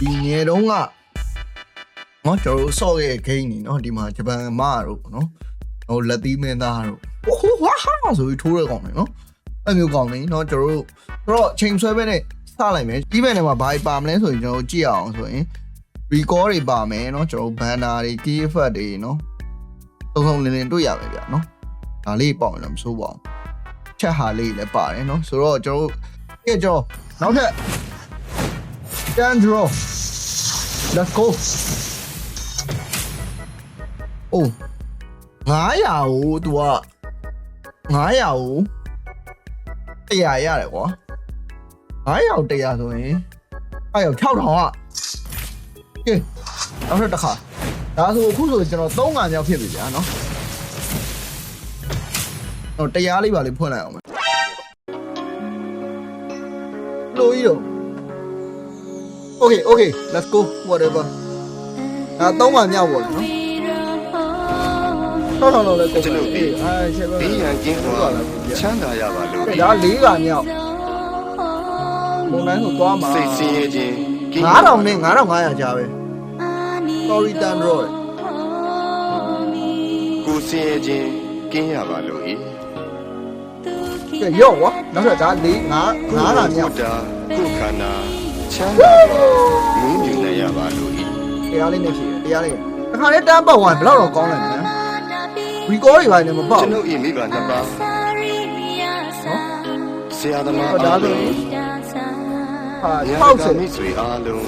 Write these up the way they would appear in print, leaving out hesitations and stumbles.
ဒီငယ်တုန်းကနော်ကျွန်တော်တို့ဆော့ရဲ့ game နေနော်ဒီမှာဂျပန်မတို့နော်ဟိုလက်သီးမင်းသားတို့ဟိုဝါဟာဆိုပြီးထိုးရကောင်နေနော်အဲ့မျိုးကောင်နေနော်ကျွန်တော်တို့ချိန်ဆွဲပဲနဲ့စလိုက်မယ်ဒီဘက်ထဲမှာဘာပါမလဲဆိုရင်ကျွန်တော်ကြည့်အောင်ဆိုရင် record တွေပါမယ်နော်ကျွန်တော် banner တွေ key effect တွေနော်သုံးလင်းတွေ့ရမယ်ဗျာနော်ဒါလေးပေါ့လည်းမဆိုးပါဘူးချက်ဟာလေးလည်းပါတယ်နော်ဆိုတော့ကျွန်တော်နောက်ထပ် Dandro let's go အိုး900ကို तू က900ကို100ရတယ်ကွာ900 100ဆိုရင်အဲ့ရောက်6000อ่ะကဲနောက်ထပ်တစ်ခါဒါဆိုအခုဆိုကျွန်တော်3ခါမြောက်ဖြစ်ပြီဗျာနော်ဟို100လေးပါလေးဖွင့်လိုက်အောင်မယ်လို့ရ Okay let's go whatever ဒါ3ခါမြောက်ပေါ့နော်တော့လည်းကျွန်တော်ဒီရန်ကင်းသွားချမ်းသာရပါလို့ဒါ4ခါမြောက်မုန်တိုင်းဆိုသွားမှာစိတ်ဆင်းရဲခြင်း9000နဲ့9500ကြားပဲ Sorry Dandro ကိုဆင်းရဲခြင်းကင်းရပါလို့ဤကဲရော့ဝါနောက်ထပ်ဒါ4 5ခါမြောက်တာကိုခန္ဓာချမ်းသာစွာမွေးမြူနိုင်ရပါလို့ဤတရားလေးနဲ့ဖြည့်တရားလေးတစ်ခါလေးတန်းပေါက်သွားဘယ်တော့ကောင်းလဲနော် record တွေပါနေမပေါက်ကျွန်ုပ်ဤမိဘနှစ်ပါးဆရာသမားဒါဆိုရင်ဟာ60မိတ်ဆွေအားလုံး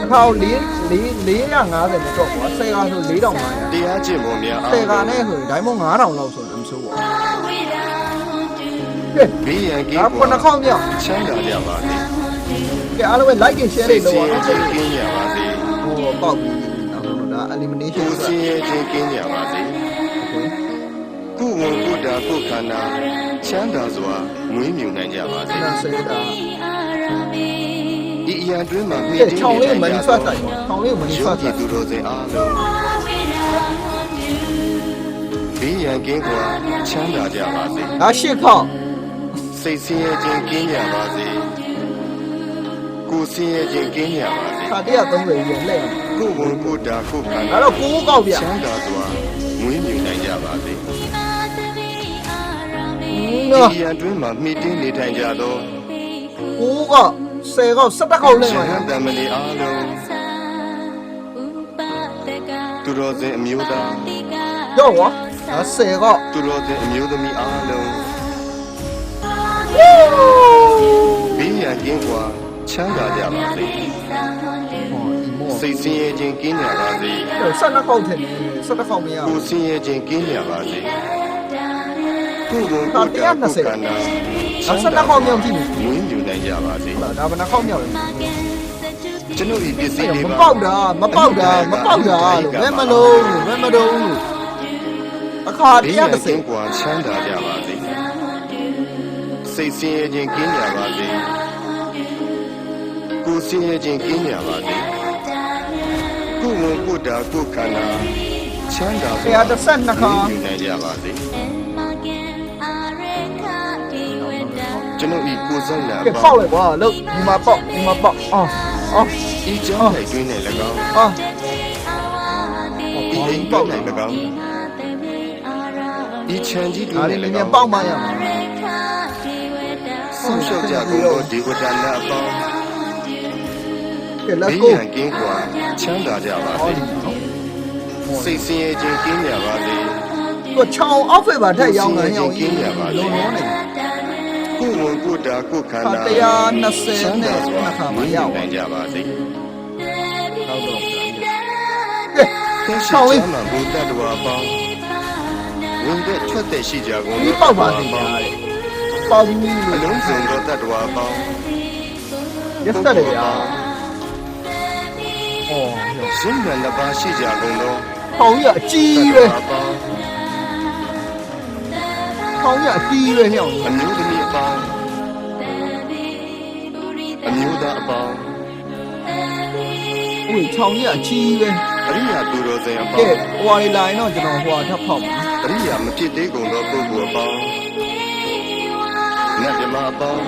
တစ်ခါ450နဲ့တော့ကွာ10ခါဆို4500တရားကျင့်ပုံများ10ခါနဲ့ဆိုရင်ဒိုင်းမ9000လောက်ဆိုတော့မဆိုးပါဘူးဘေးရန်ကင်းကွာ9ခေါက်မြောက်ချမ်းသာကြပါစေကဲအားလုံးပဲ like and share လေးလုပ်ပါဦးကင်းရပါစေဟိုပေါက်ပြီးနောက်ဆုံးတော့ဒါ elimination ကိုဆင်းရဲခြင်းကင်းရပါစေကိုဝန်ကိုတာကိုခန္ဓာချမ်းသာစွာမွေးမြူနိုင်ကြပါစေနာစေတာဒီအရာတွင်းမှာမိတင်းချောင်းလေး manifest တိုက်ပါချောင်းလေး manifest တိုက်သူတို့စင်အားလုံးဘေးရန်ကင်းကွာချမ်းသာကြပါစေဒါ8ခေါက်စိတ်ဆင်းရဲခြင်းကင်းကြပါစေကိုယ်ဆင်းရဲခြင်းကင်းကြပါစေခါ130ရေလှည့်ကိုယ်ဝန်ကိုယ်တာကိုယ်ခန္ဓာဒါတော့9ကောက်ပြချမ်းသာစွာမွေးမြူနိုင်ကြပါစေဒီရန်တွင်းမှာမိတင်းနေထိုင်ကြသော9ကောက်10ကောက်17ကောက်လှည့်ပါတမလီအားလုံးသူတော်စင်အမျိုးသားရော့ဝါဒါ10ကောက်သူတော်စင်အမျိုးသမီးအားလုံးဘေးရန်ကင်းကွာချမ်းသာကြပါစေစိတ်ဆင်းရဲခြင်းကင်းကြပါစေ12ကောက်ထင်တယ်17ကောက်မရကိုယ်ဆင်းရဲခြင်းကင်းကြပါစေကိုယ်ကိုယ်ကိုယ်တာကိုယ်ခန္ဓာ17ကောက်မြောက်ကြည့်နေဝင်းမြူနိုင်ကြပါစေဒါဘယ်နှကောက်မြောက်လဲကျွန်တော်ဒီပစ္စည်းလေးပါမပေါက်တာလို့မဲမလုံးအခါ130ကွာချမ်းသာကြပါစေစိတ်ဆင်းရဲခြင်းကင်းကြပါစေကိုယ်ဆင်းရဲခြင်းကင်းကြပါစေကိုယ်ဝန်ကိုယ်တာကိုယ်ခန္ဓာချမ်းသာစွာ132ခါနိုင်ကြပါစေကျွန်တော်ဤကိုယ်စိတ်နာပေါက်လေကွာလို့ဒီမှာပေါက်အော်ဒီကြောင်း၌တွင်းနေ၎င်းဒီအိမ်ပေါက်နိုင်၎င်းဒီချမ်းကြီးတွင်းနေ၎င်းပေါက်မှရမှာဆောင်းလျှောက်ကြကုန်သောဒီဝတ္တနာအပေါင်းကဲ let's go ကင်းကွာချမ်းသာကြပါစေစိတ်ဆင်းရဲခြင်းကင်းကြပါစေကိုချောင်းအောက်ဖေးပါထက်ရောက်နေရောကင်းကြပါစေလုံးနေကိုယ်ဝန်ကိုယ်တာကိုယ်ခန္ဓာ120နဲ့နှစ်ခါမရောက်နိုင်ကြပါစေဟုတ်တော့ကဲချောင်းလေးမှာဘုဒ္ဓတော်ပေါင်းဝင်တဲ့ထွက်တဲ့ရှိကြကုန်ဒီပေါက်ပါသေးတယ်ပေါက်ပြီးအလုံးစုံသောတတ္တဝါပေါင်းရက်ဆက်တယ်ဗျာရှင်းမြန်နှစ်ပါးရှိကြကုန်သောပေါင်းရအကြီးပဲပေါင်းရအကြီးပဲဟဲ့အမျိုးသမီးအပေါင်းအမျိုးသားအပေါင်းဟိုချောင်းရအကြီးပဲအရိယာသူတော်စင်အပေါင်းကဲဟွာလေးလိုင်းတော့ကျွန်တော်ဟွာထပ်ဖောက်ပါအရိယာမဖြစ်သေးကုန်သောပုဂ္ဂိုလ်အပေါင်းနတ်မြမအပေါင်း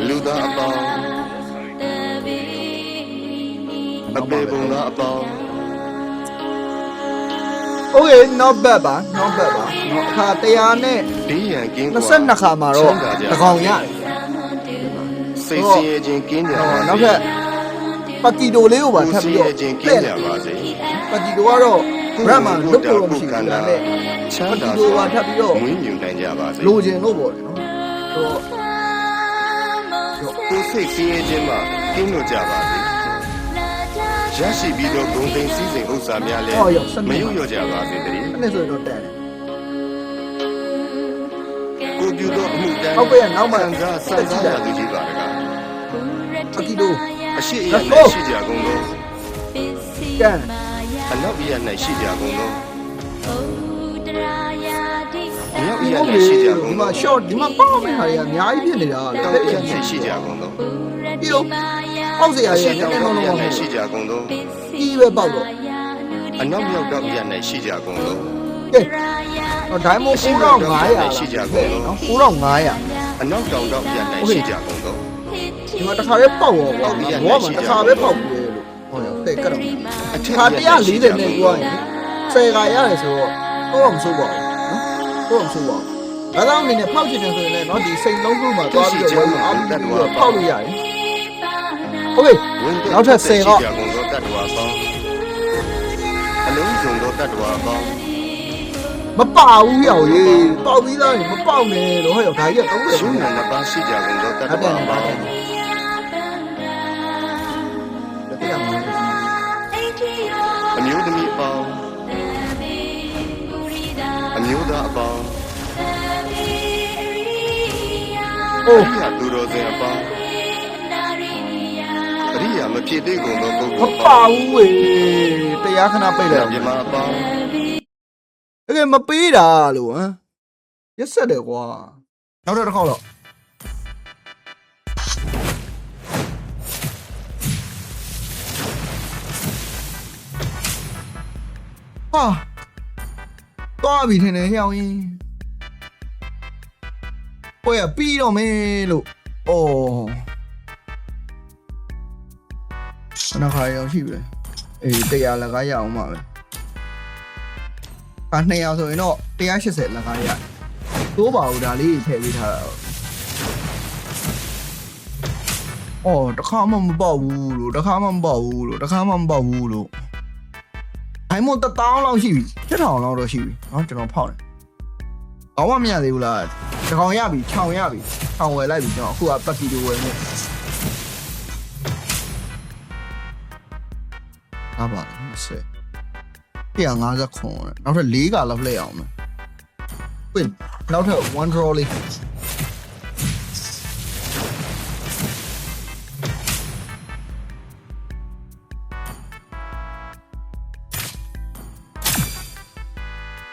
လူသားအပေါင်း နောက် ပေ ပါ ပုံလားအပေါင်း Okay not bad ပါ not bad ပါအခါ100နဲ့ ဘေးရန်ကင်း 22ခါမှာတော့တကောင်ရတယ် စိတ်ဆင်းရဲခြင်းကင်းကြပါစေ နောက်ထပ်ပကီတိုလေးကိုပါထပ်ပြီးတော့ ခြင်းကင်းကြပါစေ ပကီတိုကတော့ brand မှာလွတ်လို့မရှိဘူးဒါနဲ့ ချမ်းသာ ပကီတိုပါထပ်ပြီးတော့ မွေးမြူနိုင်ကြပါစေ လိုချင်လို့ပေါ့လေနော်ဆိုတော့ ကိုယ်စိတ်ဆင်းရဲခြင်းမှကင်းလို့ကြပါစေရရှိပြီးတော့ဂုဏ်သိမ်းစည်းစိမ်ဥစ္စာများလည်းမရွတ်ရကြပါစေတည်း အဲ့နဲ့ဆိုရင်တော့တန်တယ် ကိုပြုသောအမှုတန်း ဟုတ်ကဲ့နောက်မှ ခံစားစံစားရသူကြီးပါတကား ပကီတို အရှိအယ၌ရှိကြကုန်သော ကန် အနောက်အယ၌ရှိကြကုန်သောမြောက်အ ဒီ ယ ဟုတ် ၌ရှိ လေ ကြ ဒီ ကုန် မှာ သော short ဒီမှာပေါက်မယ့်ဟာတွေကအများကြီးဖြစ်နေတာ တောင် လက် အယ ချက် ၌ရှိကြကုန်သော ပြီးတော့ပေါက်စရာ အ တွေ ရှိ နည်း တောင် နည်း တော လုံး င်အယ လုံး ၌ရှိကြကုန်သော ကြီးပဲပေါက်တော့ အနောက်မြောက်တောင်အယ၌ရှိကြကုန်သော ကဲတော့ diamond 9500ရှိကြကုန်နော်9500 အနောက်တောင်တောင်အယ၌ရှိကြကုန်သော ဒီမှာတစ်ခါလေးပေါက်ရောကွာဘောမှာတစ်ခါပဲပေါက်ပြီလို့ဟောရဖဲ့ကတ်တော့ အထက် ခါ အယ၌ရှိကြ 140နဲ့ ကုန် ကို သော ရင်10ခါရတယ်ဆိုတော့မဆိုးပါဘူးနော်တော့မဆိုးပါဘူးဒါကြောင့်အနေနဲ့ဖောက်ချင်တယ်ဆိုရင်လည်းเนาะဒီစိတ်လုံးစုမှာသွားပြီးတော့ဝယ်အောင်ပြီးတော့ဖောက်လို့ရတယ်โอเค နောက်ထပ်10က ရှိကြကုန်သောတတ္တဝါပေါင်းအလုံးစုံသောတတ္တဝါပေါင်း မပေါဘူးရောက်ရေးပေါက်ပြီးသားရင်မပေါက်နဲ့တော့ဟဲ့ရောဒါကြီးက30 ရှုံးရနှစ်ပါးရှိကြကုန်သောတတ္တ အတ ဝါ န်ပါ ပေါင်း တယ်တိရမှာ အမျိုးသမီးအပေါင်းအမျိုးသားအပေါင်း โอ้ အရိယာသူတော်စင်အပေါင်းအရိယာမဖြစ်သေးကုန်သောပုဂ္ဂိုလ် မပေါဘူးဝေတရားခဏပိတ်လိုက် မြမအပေါင်း တကယ်မပေးတာလို့ဟမ်ရက်ဆက်တယ်ကွာနောက်တစ်ခေါက်တော့ဟာသွားပြီထင်တယ်ဟျောင်းရင်ပွဲကပြီးတော့မယ်လို့ဩခဏခါရောက်ရှိပြီအေး100လကားရအောင်ပါပဲ200ဆိုရင်တော့180လကားရတိုးပါဦးဒါလေးထည့်ပေးထားတာအော်တခါမှမပေါက်ဘူးလို့တခါမှမပေါက်ဘူးလို့တခါမှမပေါက်ဘူးလို့ဒိုင်မွန်1000လောက်ရှိပြီ7000လောက်တော့ရှိပြီเนาะကျွန်တော်ဖောက်တယ်ကောင်းမမရသေးဘူးလားတကောင်ရပြီခြောင်ရပြီခြောင်ဝယ်လိုက်ပြီကျွန်တော်အခုကပတ်ကီတိုဝယ်နေအားပါဆက်150ခွန်နောက်ထပ်4ကလောက်လှည့်အောင်မယ်ပြင်နောက်ထပ်1 draw လေး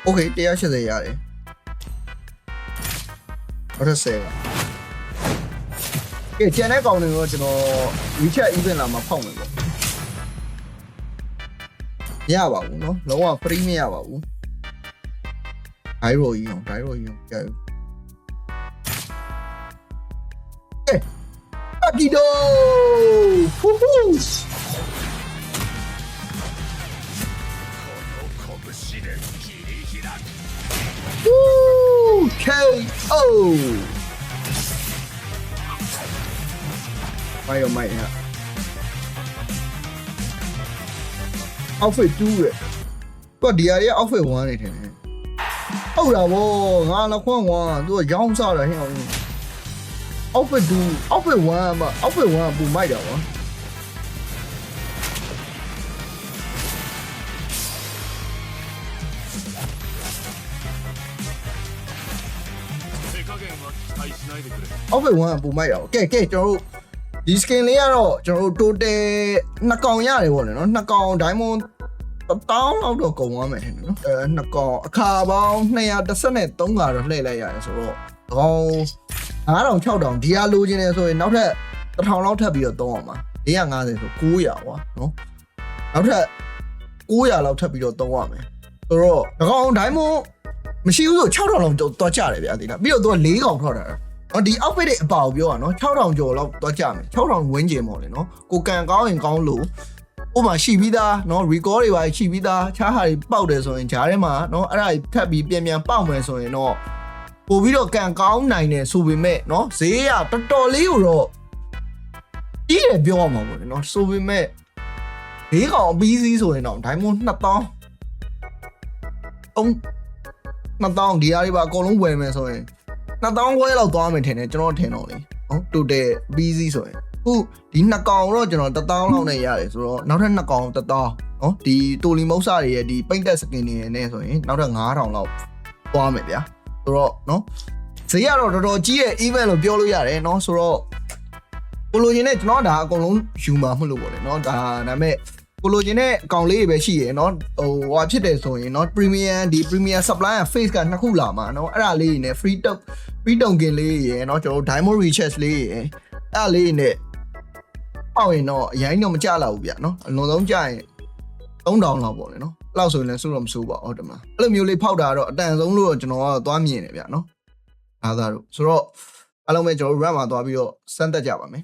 โอเค180ရတယ်နောက်ထပ်10ကဲကျန်တဲ့ကောင်တွေတော့ကျွန်တော် WeChat event လာမှာဖောက်မယ်ပေါ့မရပါဘူးเนาะလုံးဝ free မရပါဘူးဒိုင်ရိုကြီးအောင်ကြည့်ကဲအကီဒိုဖူဟူKO မိုက်မိုက်ဟာoutfit 2ရဲ့သူကဒီဟာရဲ့ outfit 1နေတယ်ဟုတ်တာဗောငါလည်းခွန်း1သူကရောင်းစားတာဟင်းအောင် outfit 2 outfit 1မှာ outfit 1ကပူမိုက်တာဗောoutfit 1ကပူမိုက်တာဗောကဲကျွန်တော်တို့ဒီ skin လေးကတော့ကျွန်တော်တို့ total 2ကောင်ရတယ်ဗောလေနော်2ကောင် diamond 1000လောက်တော့ကုန်သွားမယ်နော်2ကောင်အခါပေါင်း213ကတော့လှည့်လိုက်ရတယ်ဆိုတော့ကောင်9000 6000ဒီဟာလိုချင်တယ်ဆိုရင်နောက်ထပ်1000လောက်ထပ်ပြီးတော့သုံးအောင်ပါ450ဆို900ကွာနော်နောက်ထပ်900လောက်ထပ်ပြီးတော့သုံးရမယ်ဆိုတော့ကောင် diamond မရှိဘူးဆို6000လောက်တော့ကြတယ်ဗျာဒီလားပြီးတော့သူက4ကောင်ထောက်တာနော်ဒီ outfit တွေအပေါပြောတာနော်6000ကျော်လောက်တော့ကြမယ်6000ဝန်းကျင်ပေါ့လေနော်ကိုကန်ကောင်းရင်ကောင်းလို့ ဥပမာရှိပြီးသားเนาะ record တွေပါရှိပြီးသားခြားဟာတွေပေါက်တယ်ဆိုရင်ဂျားထဲမှာเนาะအဲ့ဒါကြီးထပ်ပြီးပြန်ပေါက်မယ်ဆိုရင်တော့ပို့ပြီးတော့ကန်ကောင်းနိုင်တယ်ဆိုပေမဲ့เนาะဈေးကတော်တော်လေးကိုတော့ကြီးတယ်ပြောရမှာပေါ့လေเนาะဆိုပေမဲ့ဈေးကောင်အပြီးစီးဆိုရင်တော့ diamond 2000 2000ဒီအားတွေပါအကုန်လုံးဝယ်မယ်ဆိုရင်2000ခွဲလောက်သွားမယ်ထင်တယ်ကျွန်တော်ထင်တော့လေနော်တိုတယ် BC ဆိုရင်အခုဒီ2កောင်တော့ကျွန်တော်1000လောက်နဲ့ရတယ်ဆိုတော့နောက်ထပ်2កောင်1000နော်ဒီတိုလီမုတ်စာတွေရဲ့ဒီပိတ်သက်စကင်တွေနဲ့ဆိုရင်နောက်ထပ်9000လောက်သွားမယ်ဗျာဆိုတော့နော်ဈေးကတော့တော်တော်ကြီးတဲ့ event လို့ပြောလို့ရတယ်နော်ဆိုတော့ကိုလိုချင်တဲ့ကျွန်တော်ဒါအကုန်လုံးယူမှာမဟုတ်လို့ပေါ့လေနော်ဒါမဲ့ကိုလိုချင်တဲ့အကောင်လေးတွေပဲရှိရယ်เนาะဟိုဟာဖြစ်တယ်ဆိုရင်เนาะ premium ဒီ premium supply က face ကနှစ်ခုလာမှာเนาะအဲ့ဒါလေးတွေနဲ့ free token လေးရယ်เนาะကျွန်တော် diamond recharge လေးရယ်အဲ့ဒါလေးတွေနဲ့ပေါက်ရင်တော့အရင်တော့မကြလောက်ဘူးဗျเนาะအလုံးစုံကြရင်3000လောက်ပေါ့လေเนาะအဲ့လောက်ဆိုရင်လည်းစိုးတော့မစိုးပါဟုတ်တယ်မလားအဲ့လိုမျိုးလေးဖောက်တာတော့အတန်ဆုံးလို့တော့ကျွန်တော်ကတော့သွားမြင်တယ်ဗျเนาะအားသားတို့ဆိုတော့အားလုံးပဲကျွန်တော် run မှာသွားပြီးတော့စမ်းသက်ကြပါမယ်